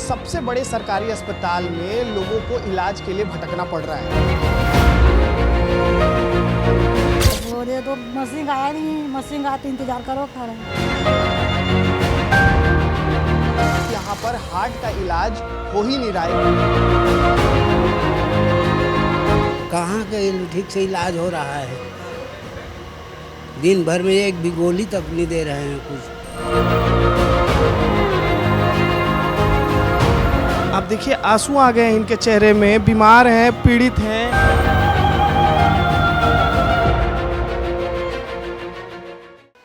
सबसे बड़े सरकारी अस्पताल में लोगों को इलाज के लिए भटकना पड़ रहा है। बोले तो मशीन आया नहीं, मशीन आते इंतजार करो खड़ा। यहाँ पर हार्ट का इलाज हो ही नहीं रहा है। कहाँ के ठीक से इलाज हो रहा है? दिन भर में एक भी गोली तक नहीं दे रहे हैं कुछ। आप देखिए आंसू आ गए हैं इनके चेहरे में, बीमार हैं, पीड़ित हैं।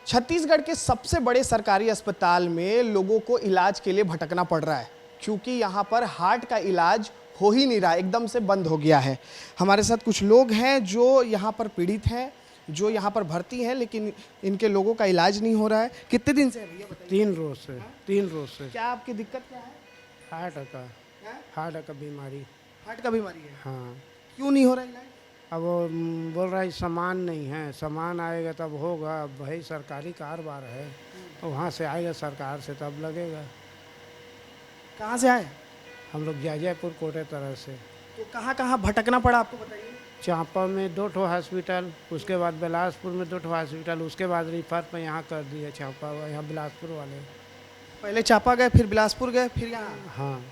छत्तीसगढ़ के सबसे बड़े सरकारी अस्पताल में लोगों को इलाज के लिए भटकना पड़ रहा है क्योंकि यहाँ पर हार्ट का इलाज हो ही नहीं रहा, एकदम से बंद हो गया है। हमारे साथ कुछ लोग हैं जो यहाँ पर पीड़ित हैं, जो यहाँ पर भर्ती हैं, लेकिन इनके लोगों का इलाज नहीं हो रहा है। कितने दिन से है भैया बताइए? 3 रोज से। क्या आपकी दिक्कत क्या है? हार्ट का बीमारी। हार्ट का बीमारी है? हाँ। क्यों नहीं हो रहा इलाज? अब वो बोल रहा है सामान नहीं है, सामान आएगा तब होगा। अब भाई सरकारी कारोबार है, वहाँ से आएगा सरकार से तब लगेगा। कहाँ से आए? हम लोग जयपुर कोटे तरह से। तो कहाँ कहाँ भटकना पड़ा आपको बताइए? चांपा में 2 ठो हॉस्पिटल, उसके बाद बिलासपुर में 2 ठो हॉस्पिटल, उसके बाद रिफर पे यहाँ कर दिए चांपा, यहाँ बिलासपुर वाले। पहले चांपा गए, फिर बिलासपुर गए, फिर यहाँ। हाँ,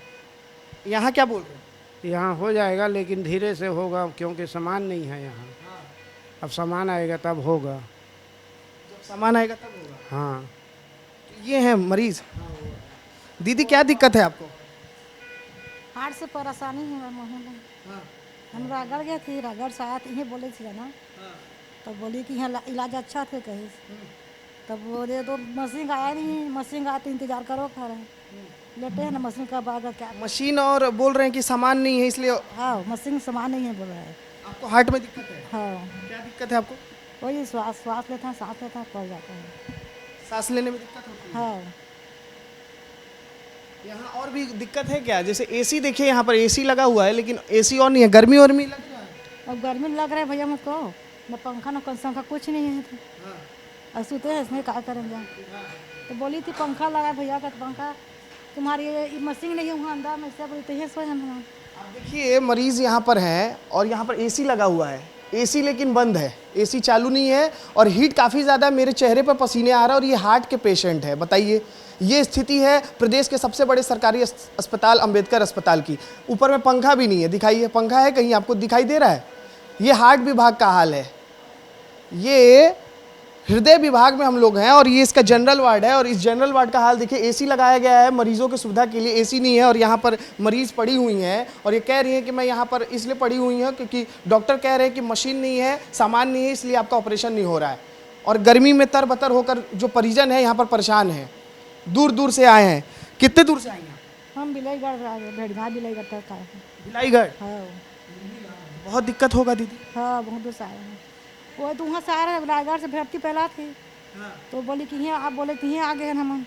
यहाँ क्या बोल रहे हैं? यहाँ हो जाएगा लेकिन धीरे से होगा क्योंकि सामान नहीं है यहाँ। अब सामान आएगा तब होगा। जब सामान आएगा तब होगा। हाँ। तो ये है मरीज। दीदी क्या दिक्कत है आपको? हार्ट से परेशानी है मोहन। हम रागड़ गए थे, रागड़ से आया तो यही बोले थे ना, तब बोली कि यहाँ इलाज अच्छा थे कहीं। तब बोले तो मशीन आया नहीं, मशीन आते इंतजार करो खड़ा। लेटे हैं ना, मशीन कब आएगा क्या? मशीन और बोल रहे हैं कि सामान नहीं है इसलिए। हाँ, मशीन सामान नहीं है बोल रहा है। आपको हार्ट में दिक्कत है? हाँ, क्या दिक्कत है आपको? वही श्वास लेता है, सांस लेता है, पड़ जाता है। सांस लेने में दिक्कत होती है? हाँ। यहाँ और भी दिक्कत है क्या? जैसे एसी देखिए, यहाँ पर एसी लगा हुआ है लेकिन एसी और नहीं है, गर्मी और भी लग रहा है। अब गर्मी लग रहा है भैया मुझको, न पंखा न पंखा कुछ नहीं है। अब सोते हैं इसमें क्या करेंगे। तो बोली थी पंखा लगा भैया का, तो पंखा तुम्हारी ये मशीन नहीं है वहाँ अंदर में, सब बोलते हैं सो हम। आप देखिए मरीज यहाँ पर हैं और यहाँ पर एसी लगा हुआ है, एसी लेकिन बंद है, एसी चालू नहीं है और हीट काफ़ी ज़्यादा, मेरे चेहरे पर पसीने आ रहा है और ये हार्ट के पेशेंट है। बताइए, ये स्थिति है प्रदेश के सबसे बड़े सरकारी अस्पताल अंबेडकर अस्पताल की। ऊपर में पंखा भी नहीं है, दिखाइए पंखा है कहीं आपको दिखाई दे रहा है? ये हार्ट विभाग का हाल है। ये हृदय विभाग में हम लोग हैं और ये इसका जनरल वार्ड है और इस जनरल वार्ड का हाल देखिए। एसी लगाया गया है मरीजों की सुविधा के लिए, एसी नहीं है और यहाँ पर मरीज पड़ी हुई हैं और ये कह रही हैं कि मैं यहाँ पर इसलिए पड़ी हुई हूँ क्योंकि डॉक्टर कह रहे हैं कि मशीन नहीं है, सामान नहीं है, इसलिए आपका ऑपरेशन नहीं हो रहा है। और गर्मी में तरबतर होकर जो परिजन है यहाँ पर परेशान है, दूर दूर से आए हैं। कितने दूर से आए हैं? हम बिलाईगढ़ भेड़गा बिलाईगढ़ तक आए हैं। बिलाईगढ़? हाँ। बहुत दिक्कत होगा दीदी। हाँ, बहुत दूर से आए हैं। वो तो वहाँ से आ रहे हैं, रायगढ़ से भर्ती पहला थी। तो बोली कि यहाँ आप बोले कि यहाँ आ गए हम,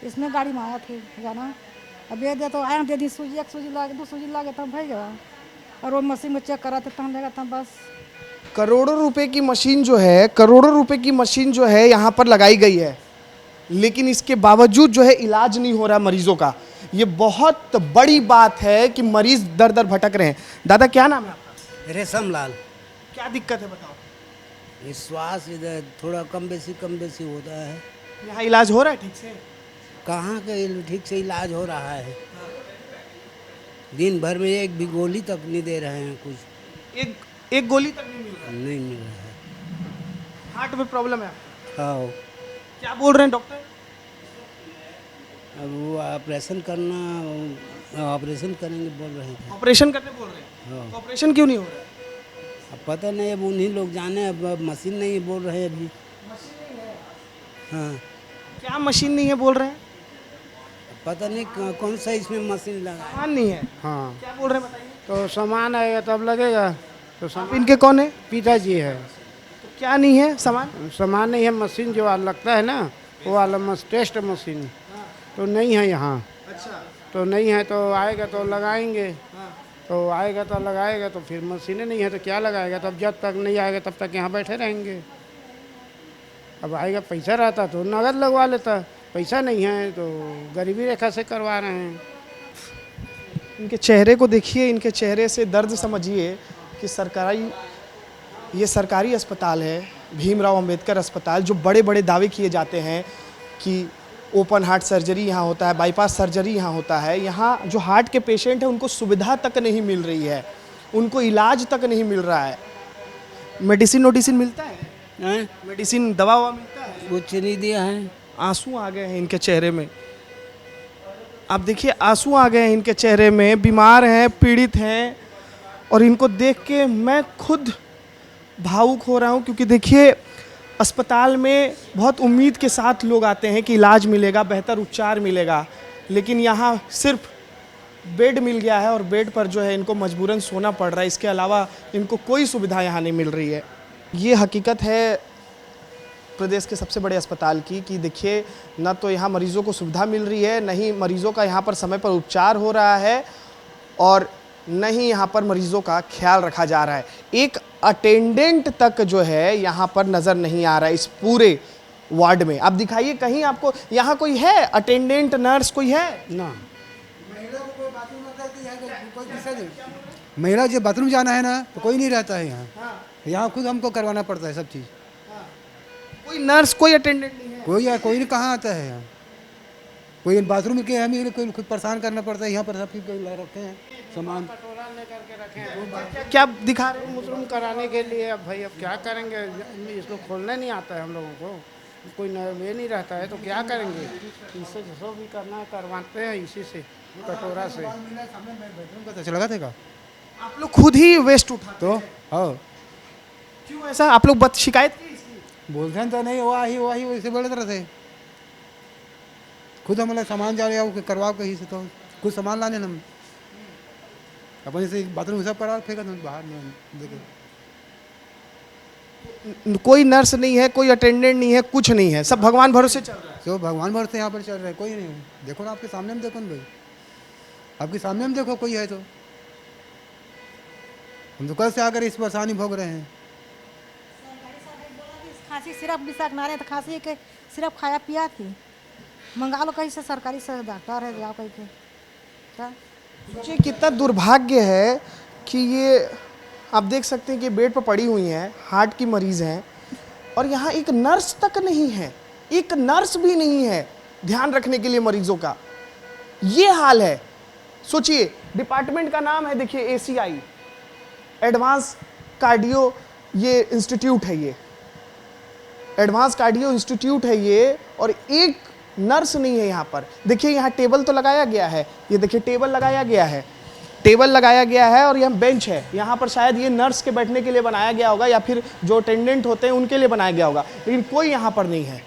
इसमें गाड़ी में आया थे जाना। अब ये दे तो आए दे दी सूजी, एक सूजी लागे, 2 सूजी लागे तब भाई गया। और वो मशीन में चेक करा थे तब लगा तब बस। करोड़ों रुपए की मशीन जो है, करोड़ों रुपए की मशीन जो है यहाँ पर लगाई गई है, लेकिन इसके बावजूद जो है इलाज नहीं हो रहा मरीजों का। ये बहुत बड़ी बात है कि मरीज दर दर भटक रहे हैं। दादा क्या नाम है आपका? रेशम लाल। क्या दिक्कत है बताओ? ये श्वास इधर थोड़ा कम बेसी होता है। यहाँ इलाज हो रहा है ठीक से? कहाँ के ठीक से इलाज हो रहा है? दिन भर में एक भी गोली तक नहीं दे रहे हैं कुछ। एक गोली तक नहीं मिल रहा है? नहीं मिल रहा है। हार्ट में प्रॉब्लम है आपको? हाँ। क्या बोल रहे हैं डॉक्टर? अब वो ऑपरेशन करेंगे बोल रहे हैं। ऑपरेशन करने बोल रहे हैं? हाँ। तो ऑपरेशन क्यों नहीं हो रहा है? अब पता नहीं, अब उन्हीं लोग जाने। अब मशीन नहीं है बोल रहे हैं अभी। हाँ। क्या मशीन नहीं है बोल रहे हैं? पता नहीं कौन सा इसमें मशीन लगा। सामान नहीं है? हाँ। क्या बोल रहे हैं बताइए? तो सामान आएगा तब लगेगा। तो आप इनके कौन है? पिताजी है। तो क्या नहीं है सामान? सामान नहीं है, मशीन जो लगता है ना वो वाला टेस्ट मशीन तो नहीं है यहाँ। अच्छा। तो नहीं है तो आएगा तो लगाएंगे। तो आएगा तो लगाएगा, तो फिर मशीनें नहीं है तो क्या लगाएगा। तब जब तक नहीं आएगा तब तक यहाँ बैठे रहेंगे। अब आएगा, पैसा रहता तो नगद लगवा लेता, पैसा नहीं है तो गरीबी रेखा से करवा रहे हैं। इनके चेहरे को देखिए, इनके चेहरे से दर्द समझिए कि ये सरकारी अस्पताल है, भीमराव अंबेडकर अस्पताल, जो बड़े बड़े दावे किए जाते हैं कि ओपन हार्ट सर्जरी यहाँ होता है, बाईपास सर्जरी यहाँ होता है। यहाँ जो हार्ट के पेशेंट हैं उनको सुविधा तक नहीं मिल रही है, उनको इलाज तक नहीं मिल रहा है। मेडिसिन मिलता है, हैं? मेडिसिन दवा ववा मिलता है। कुछ नहीं दिया है। आंसू आ गए हैं इनके चेहरे में, आप देखिए आंसू आ गए हैं इनके चेहरे में। बीमार हैं, पीड़ित हैं, और इनको देख के मैं खुद भावुक हो रहा हूँ, क्योंकि देखिए अस्पताल में बहुत उम्मीद के साथ लोग आते हैं कि इलाज मिलेगा, बेहतर उपचार मिलेगा, लेकिन यहाँ सिर्फ बेड मिल गया है और बेड पर जो है इनको मजबूरन सोना पड़ रहा है। इसके अलावा इनको कोई सुविधा यहाँ नहीं मिल रही है। ये हकीकत है प्रदेश के सबसे बड़े अस्पताल की कि देखिए न तो यहाँ मरीज़ों को सुविधा मिल रही है, न ही मरीज़ों का यहाँ पर समय पर उपचार हो रहा है, और न ही यहाँ पर मरीज़ों का ख्याल रखा जा रहा है। एक अटेंडेंट तक जो है यहाँ पर नज़र नहीं आ रहा है इस पूरे वार्ड में। आप दिखाइए कहीं आपको यहाँ कोई है अटेंडेंट, नर्स कोई है ना। महिला जो बाथरूम जाना है ना तो कोई नहीं रहता है यहाँ। यहाँ खुद हमको करवाना पड़ता है सब चीज़। कोई नर्स, कोई अटेंडेंट नहीं है। कोई नहीं कहाँ आता है यहाँ। कोई बाथरूम के हमें कोई खुद परेशान करना पड़ता है। यहाँ पर सब चीज़ रखे हैं सामान। कटोरा लेकर के रखे हैं क्या दिखा रहे हैं? मुसलम कराने के लिए। अब भाई अब क्या करेंगे, इसको खोलने नहीं आता है हम लोगों को, कोई ये नहीं रहता है तो क्या करेंगे। इससे जो भी करना है करवाते हैं इसी से, कटोरा से। अच्छा लगा था आप लोग खुद ही वेस्ट उठा तो हाँ क्यों ऐसा? आप लोग शिकायत की इसकी? बोलते हैं तो नहीं, वही वैसे बोले तरह से खुद हम लोग सामान जा रहे हैं करवा कहीं से, तो कुछ सामान लाने हम अपन से बाथरूम सब पड़ा फेंका तो बाहर में देखे। कोई नर्स नहीं है, कोई अटेंडेंट नहीं है, कुछ नहीं है, सब भगवान भरोसे चल रहा है। तो भगवान भरोसे यहाँ पर चल रहा है, कोई नहीं है। देखो ना आपके सामने में, देखो ना भाई, आपके सामने में देखो कोई है तो। हम तो कल से आकर इस परेशानी भोग रहे हैं। खांसी सिरप भी सकना रहे तो खांसी के सिरप खाया पिया थी, मंगा लो कहीं से, सरकारी से डॉक्टर है जाओ कहीं के। क्या सोचिए कितना दुर्भाग्य है कि ये आप देख सकते हैं कि बेड पर पड़ी हुई हैं, हार्ट की मरीज़ हैं, और यहाँ एक नर्स तक नहीं है, एक नर्स भी नहीं है ध्यान रखने के लिए मरीजों का। ये हाल है। सोचिए डिपार्टमेंट का नाम है, देखिए ACI, एडवांस कार्डियो ये इंस्टीट्यूट है, ये एडवांस कार्डियो इंस्टीट्यूट है ये, और एक नर्स नहीं है यहाँ पर। देखिए यहाँ टेबल तो लगाया गया है, ये देखिए टेबल लगाया गया है, टेबल लगाया गया है, और यहाँ बेंच है। यहाँ पर शायद ये नर्स के बैठने के लिए बनाया गया होगा, या फिर जो अटेंडेंट होते हैं उनके लिए बनाया गया होगा, लेकिन कोई यहाँ पर नहीं है।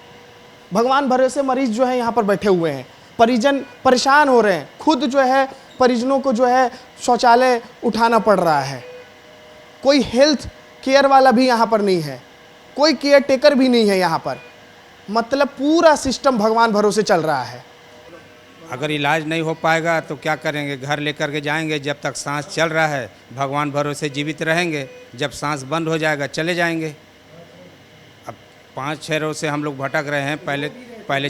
भगवान भरोसे मरीज जो है यहाँ पर बैठे हुए हैं, परिजन परेशान हो रहे हैं, खुद जो है परिजनों को जो है शौचालय उठाना पड़ रहा है। कोई हेल्थ केयर वाला भी यहाँ पर नहीं है, कोई केयर टेकर भी नहीं है यहाँ पर। मतलब पूरा सिस्टम भगवान भरोसे चल रहा है। अगर इलाज नहीं हो पाएगा तो क्या करेंगे, घर लेकर के जाएंगे। जब तक सांस चल रहा है भगवान भरोसे जीवित रहेंगे, जब सांस बंद हो जाएगा चले जाएंगे। अब 5-6 रोज से हम लोग भटक रहे हैं। पहले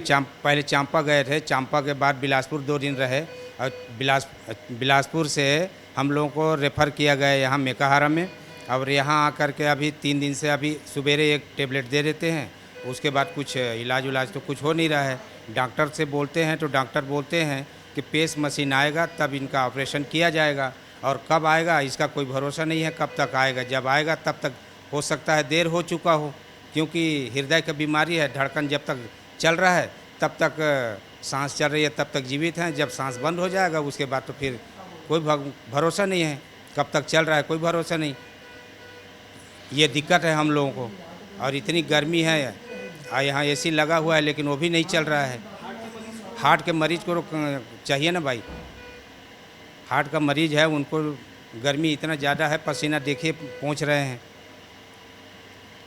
चांपा गए थे, चांपा के बाद बिलासपुर 2 दिन रहे, और बिलासपुर से हम लोगों को रेफ़र किया गया यहाँ मेकाहारा में। और यहाँ आकर के अभी 3 दिन से अभी सवेरे एक टेबलेट दे देते हैं, उसके बाद कुछ इलाज तो कुछ हो नहीं रहा है। डॉक्टर से बोलते हैं तो डॉक्टर बोलते हैं कि पेस मशीन आएगा तब इनका ऑपरेशन किया जाएगा, और कब आएगा इसका कोई भरोसा नहीं है, कब तक आएगा। जब आएगा तब तक हो सकता है देर हो चुका हो, क्योंकि हृदय की बीमारी है। धड़कन जब तक चल रहा है तब तक सांस चल रही है, तब तक जीवित हैं। जब सांस बंद हो जाएगा उसके बाद तो फिर कोई भरोसा नहीं है, कब तक चल रहा है कोई भरोसा नहीं। ये दिक्कत है हम लोगों को। और इतनी गर्मी है, यहाँ AC लगा हुआ है लेकिन वो भी नहीं चल रहा है। हार्ट के मरीज को चाहिए ना भाई, हार्ट का मरीज है, उनको गर्मी इतना ज़्यादा है, पसीना देखिए पहुँच रहे हैं।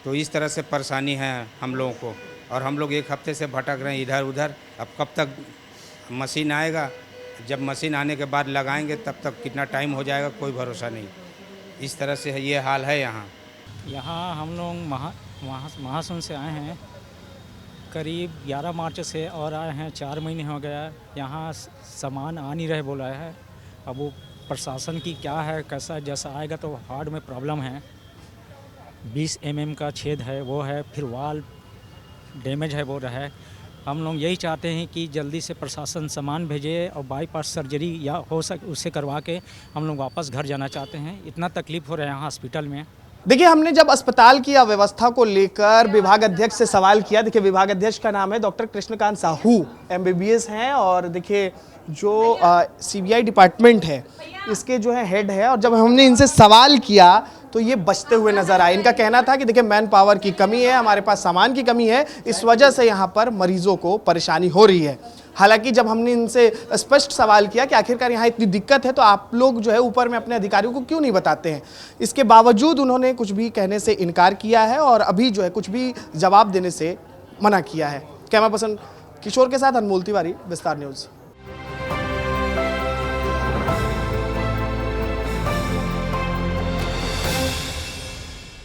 तो इस तरह से परेशानी है हम लोगों को, और हम लोग 1 हफ्ते से भटक रहे हैं इधर उधर। अब कब तक मशीन आएगा, जब मशीन आने के बाद लगाएंगे तब तक कितना टाइम हो जाएगा कोई भरोसा नहीं। इस तरह से ये हाल है यहाँ हम लोग महासुन से आए हैं, करीब 11 मार्च से, और आए हैं 4 महीने हो गया। यहाँ सामान आ नहीं रहे बोला है, अब वो प्रशासन की क्या है, कैसा जैसा आएगा। तो हार्ट में प्रॉब्लम है, 20 mm का छेद है, वो है, फिर वाल डैमेज है, वो रहा है। हम लोग यही चाहते हैं कि जल्दी से प्रशासन सामान भेजे और बाईपास सर्जरी या हो सके उससे करवा के हम लोग वापस घर जाना चाहते हैं। इतना तकलीफ़ हो रहा है यहाँ हॉस्पिटल में। देखिए, हमने जब अस्पताल की अव्यवस्था को लेकर विभाग अध्यक्ष से सवाल किया, देखिए विभाग अध्यक्ष का नाम है डॉक्टर कृष्णकांत साहू, MBBS हैं, और देखिए जो CBI डिपार्टमेंट है इसके जो है हेड है, और जब हमने इनसे सवाल किया तो ये बचते हुए नजर आए। इनका कहना था कि देखिए मैन पावर की कमी है, हमारे पास सामान की कमी है, इस वजह से यहाँ पर मरीजों को परेशानी हो रही है। हालांकि जब हमने इनसे स्पष्ट सवाल किया कि आखिरकार यहाँ इतनी दिक्कत है तो आप लोग जो है ऊपर में अपने अधिकारियों को क्यों नहीं बताते हैं, इसके बावजूद उन्होंने कुछ भी कहने से इनकार किया है और अभी जो है कुछ भी जवाब देने से मना किया है। कैमरा पर्सन किशोर के साथ अनमोल तिवारी, विस्तार न्यूज़।